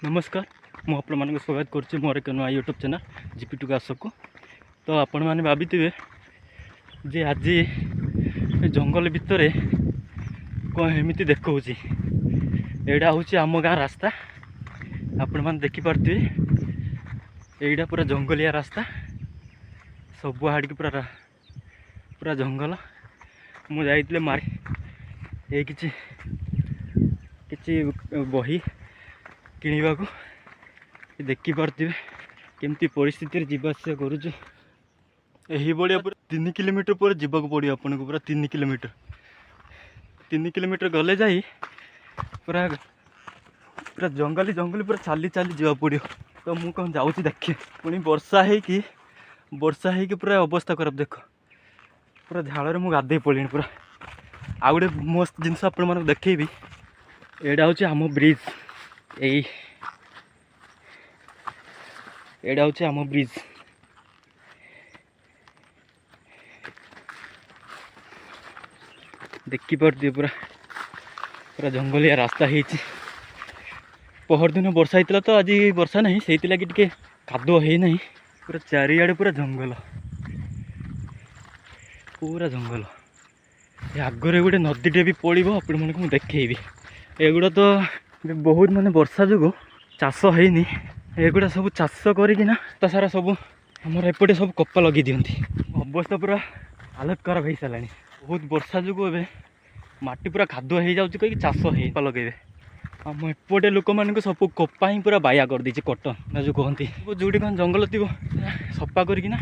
नमस्कार मु आपण मान स्वागत करुच्ची मोर एक नुआ यूट्यूब चैनल जीपी टू गास को। तो आपण मैंने भाभी जे आज जंगल भितर कौन एमती देखा एटा हूँ आम गाँ रास्ता। आपण मैंने देखिपे यहीटा पूरा जंगलिया रास्ता सब आड़ पूरा पूरा जंगल। मुझे मारे किसी बही किणवा को देखिपे केमती परिस्थिति जावास करुचु। यही भाया पूरा 3 किलोमीटर पर जावाक पड़ो आपन को पूरा 3 किलोमीटर गले जाई पूरा पूरा जंगली जंगली पूरा चाली चाली जा पड़ो। तो मुझे कौन जाऊँगी देखिए पुणी वर्षा है पूरा अवस्था खराब देख पूरा झाड़ मुझे गाधे पड़ी पूरा। आ गए मस्त जिनस आप देखी एटा हूँ आम ब्रिज एटा हूँ आम ब्रिज। देखिपे पूरा पूरा जंगलिया रास्ता है। पहर दिन वर्षा होता तो आज वर्षा नहीं से लगी टे कादुआ है नहीं पूरा चारिआडे पूरा जंगल पूरा जंगल। आगे गोटे नदीटे भी पड़ो आपण मन को देखी एगुड़ा तो बहुत माने वर्षा जो चाष है एगुड़ा सब चाष करना सारा सब आमर एपटे सब कपा लगे दिखती अवस्था पूरा हालत खराब हो सारा। बहुत वर्षा जो माटी पूरा कादुआ हो जाऊँगी कहीं चाष है लगे आम एपटे लोक मान सब कपा ही पूरा बाया कर दीजिए कटन जो कहती जो कौन जंगल थी सफा करना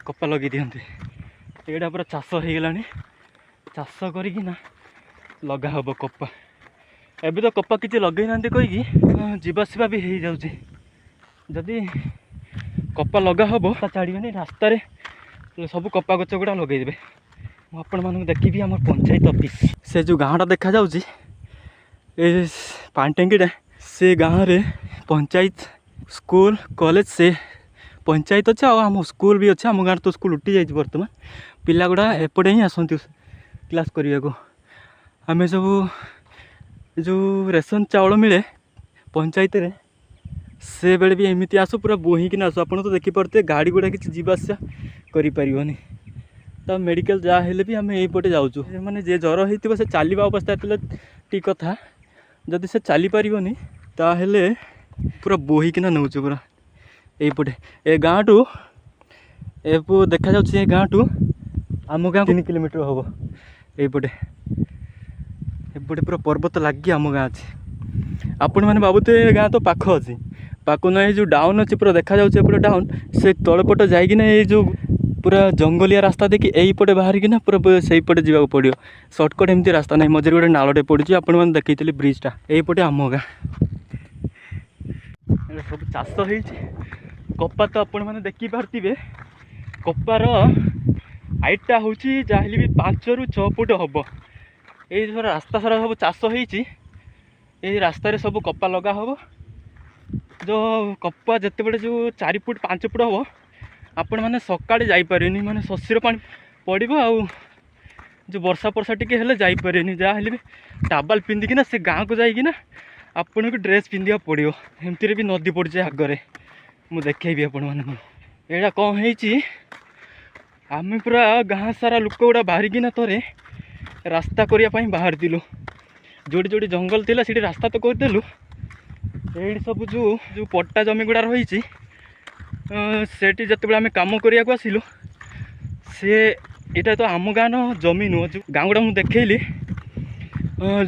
कपा लगे दिखती एटा पूरा चाष हो गला चाष करना लगा हम कपा। एबे तो कपा किसी लगे ना कहीकि जावासवा भी हो जाऊँगी जदि कपा लगा हम छाड़े रास्तार सब कपा गच गुड़ा लगेदेवे। आपण मानक देखी आम पंचायत ऑफिस से जो गाँटा देखा जाऊँगी पानी टैंकीटा से गाँव रे पंचायत स्कूल कॉलेज से पंचायत अच्छे आम स्कूल भी अच्छे। आम गाँव तो स्कूल उठी जाइए बर्तमान पिला गुड़ा एपटे ही आसती क्लास करने को। आम सब जो रेशन चाउल मिले पंचायत रे से बेले भी एमती आसु पूरा बोहीकिना आसु। आप तो देखिपे गाड़ी गुड़ा किसी जावासा करें तो मेडिकल जहाँ हेले भी आम यहीपटे जाऊँ मैंने जे ज्वर हो से चलवा अवस्था ठीक कथा जदि से चली पारनी ताहले पूरा बोहीकिना नौ पूरा यहीपटे ए गाँ टू ए देखा जा गाँ टू आम गाँ 3 किलोमीटर हम यहीपटे एपटे पूरा पर्वत लगे आम गाँ अच्छे। आपण मैंने भावुते गाँ तो पाख अच्छी पाख ना जो डाउन अच्छी पूरा देखा जाए डाउन से तलपट जाइना ये जो पूरा जंगलिया रास्ता देखिए यहीपटे बाहर किना पूरा से पटे जावाक पड़ो। सर्टकट एमती रास्ता ना मझे गोटे नालटे पड़ी आपण मैंने देखी ब्रिजटा यहीपटे आम गाँ सब चाष हो कपा। तो आपण मैंने देखिपे कपार हाइटा हूँ जहाँ भी 5 ରୁ 6 फुट हम ये रास्ता सारा सब चाष हो रास्तार सब कपा लगा हम जो कपा जिते बड़े जो 4 फुट 5 फुट हम आपण मैंने सकाଳେ जापारे माने शशीर पानी पड़ो आ जो वर्षा पर्षा टी हेल्ले जापारे जहाँ भी टाबाल पिंधिकिना से गाँव को जाइकिना आपन को ड्रेस पिंधा पड़ो। एमती भी नदी पड़े आगे मुझे देखेबी आपण मैंने एटा कौन है आम पूरा गाँ सारा लोक गुड़ा बाहरिकिना थोड़े रास्ता करने बाहर दिलु जोड़ी जोड़ी जंगल थिला सीठी रास्ता तो करदेलु ये सब जो पट्टा जमी गुड़ा रही सेठी जिते आम कम करने को आसिलु से यहाँ तो आम गाँव जमी नुह जो गाँ गुड़ा मुझे देखली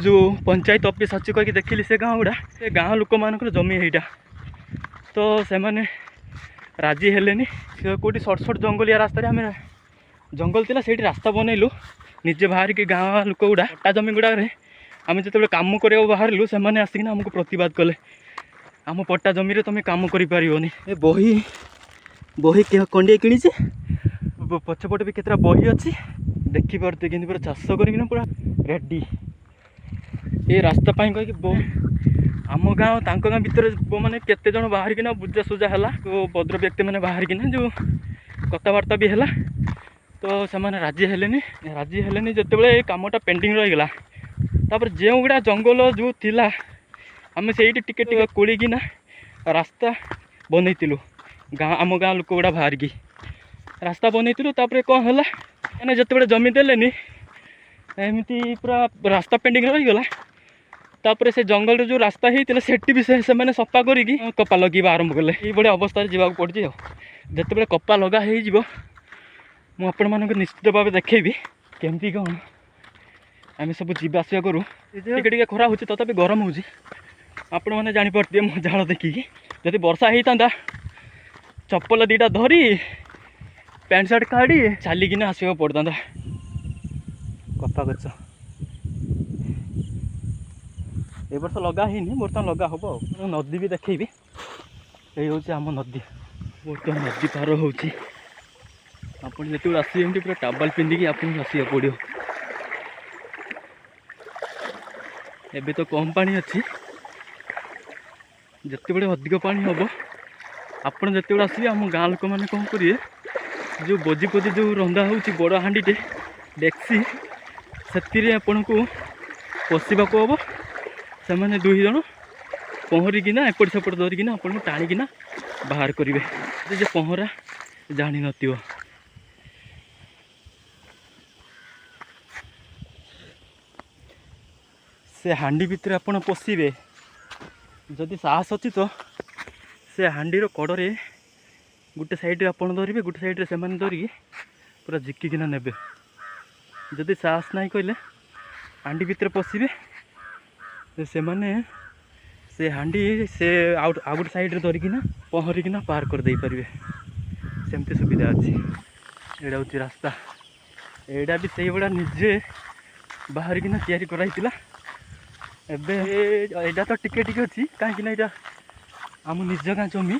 जो पंचायत ऑफिस अच्छी कहीकि देखली से गाँ गुड़ा से गाँ लोक मान जमी यहाँ तो से मैंने राजी हेलेनी कौटी सर्ट सर्ट जंगलिया रास्ता आम जंगल थिला सेठी रास्ता बनइलु निजे बाहर के गाँ लोक गुड़ा पट्टा जमी गुड़ा आम जो कम करने बाहरलु से आसिक आमको प्रतिवाद कले आम पट्टा जमी तुम कम करें ए बही बही कंडिया कि पछपटे भी केतरा बही अच्छी देखिपे कि पूरा चाष करना पूरा रेडी ये रास्ता कहीं आम गाँव गाँ भितर मैंने केते जन बाहर किना बुझा सुझा है तो भद्र व्यक्ति मैंने बाहर किना जो कथबार्ता भी है तो से राजी हेलेनी जिते बड़े कमटा पेंडिंग रहीगला तापर जो गुड़ा जंगल जो थिला आम से टिके टिके कोलिकिना रास्ता बनईलु गाँ आम गाँ लोक गुड़ा बाहर की रास्ता बनईलु तापर कौन है मैंने जिते जमी देलेनी एमती पूरा रास्ता पेंडिंग रहीगला तापर से जंगल जो रास्ता होता सेठी भी से मैंने सफा करी कपा लगे आरंभ कले ये अवस्था जावाक पड़ी जिते कपा लगा मुझे निश्चित भाव देखी केमती कौन आम सब जीवा आसा करूँ टे खरा हो तथा गरम हो आपण मैंने जापारे मो झाड़ देखिकी जदि वर्षा होता चप्पल दीटा धरी पैंट सार्ट काढ़ी चलिकिना आसवा पड़ता कपा गच ए वर्ष लगा ही बर्तमान लगा हम नदी भी देखी ये हूँ आम नदी बर्तमान नदी पार हो जो आसमती पूरा टावल पिंधिकी आपको आसवा पड़ो एबे तो कम पानी अच्छी जिते अधिक पानी हम आपड़ जिते आसवे आम गाँ लोक मैंने कौन करेंगे जो बोजी बोजी जो रंधा हो बड़ हांडीटे डेक्सी से आपन को पशिवाक हम से मैंने दुई जन पहरिकिना एपट सेपट धरिकिना आपन को टाणिकिना बाहर करेंगे जो पहरा जानी नथिबो से हांडी भितर आपन पशिबे जदि साहस अच्छी तो से हांडीर कड़े गोटे साइड्रे आपन धरिबे गोटे साइड्रे से धरिकी पूरा झिकिकिना नेबे जदि साहस नहीं कहले हांडी भितर पशिबे से माने से हांडी से आउट आउट साइड्रे धरिकिना पहरिकिना पार कर दे पारे सेमती सुविधा अच्छी एटा हूँ रास्ता एटा भी से भाया निजे बाहर किना तैयारी कराइला एबे एटा तो टिके टिके अच्छी कहीं आम निज गाँ जमी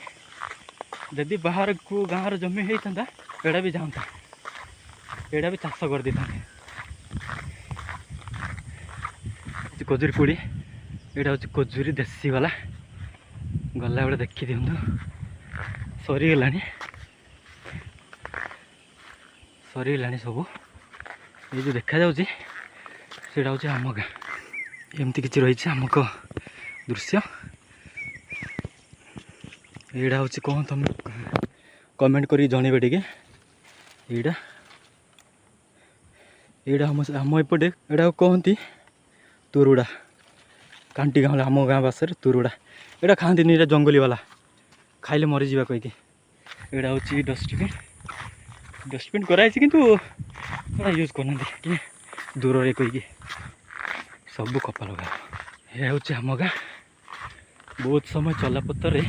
जदि बाहर को गाँव जमी होता एटा भी जाता एटा भी चाष कर देता कजूरी कोड़ी एटा हूँ कजूरी देसी वाला गला बेले देखी दिंतु सरीगला सरीगला सब ये जो देखा जाऊँगी सेटा हूँ आम गाँ एमती किसी रही आम दृश्य यहाँ हूँ कौन तुम कमेंट कर जनइबे टे यहाँ यहाँ आम एपटे यहाँ कहती तुरुड़ा कांटी गाँव आम गाँ भाषा तुरुड़ा यहाँ खाती नहीं जंगली वाला खाइले मरीज कहीकि यहाँ हूँ डस्टबिन कराई किंतु यूज करना कि दूर रे कहीकि सब कपा लगा यह हूँ आम गाँ बहुत समय चला पत्तर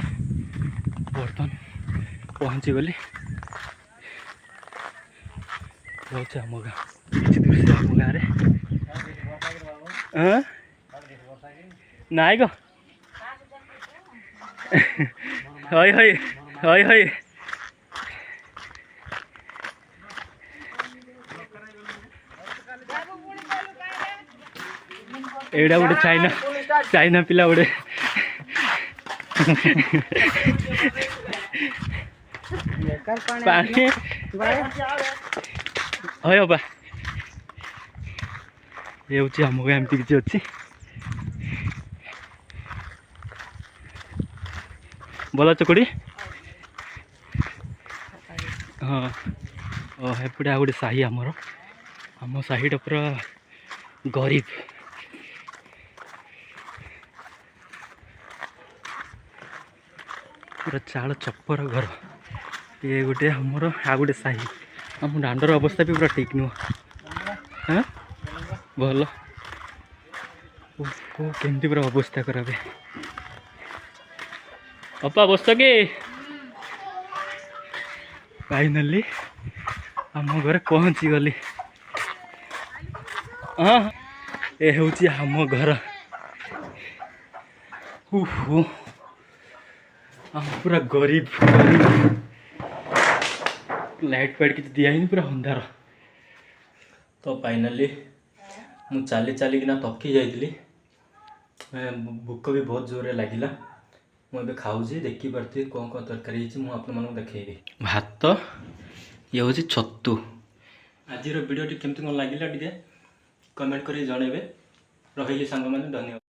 बर्तमान पहुँची गली हूँ आम गाँ किसी दृश्य आम गाँव नाई गो हई हई हई हई एड़ा गोटे चाइना चाइना पिला गोटे पानी हय बा ये हूँ आम गाँ एमती किसी अच्छी भल चकुड़ी हाँ एपटे आ गए साही आमर आम साहीटा पूरा गरीब पूरा चाल चप्पर घर ये गोटे आमर आ गए साही आम दांडर अवस्था भी पूरा ठीक नुह हाँ भल केमती पूरा अवस्था खराब अपा बस के फाइनाली आम घर पहुँची गली हाँ ये हूँ आम घर आम पूरा गरीब गरीब लाइट फाइट किसी दिया ही पूरा अंधार तो फाइनाली मु चली चलिकिना थकी जाइली भूक भी बहुत जोर लगिला मुझे खाऊँ देखी पार्थी कौन कौन तरकारी मुझे देखी भात ये हूँ छतु आज वीडियो केमती कौन लगे टे कमेंट कर जनइबे रही सांग मैंने धन्यवाद।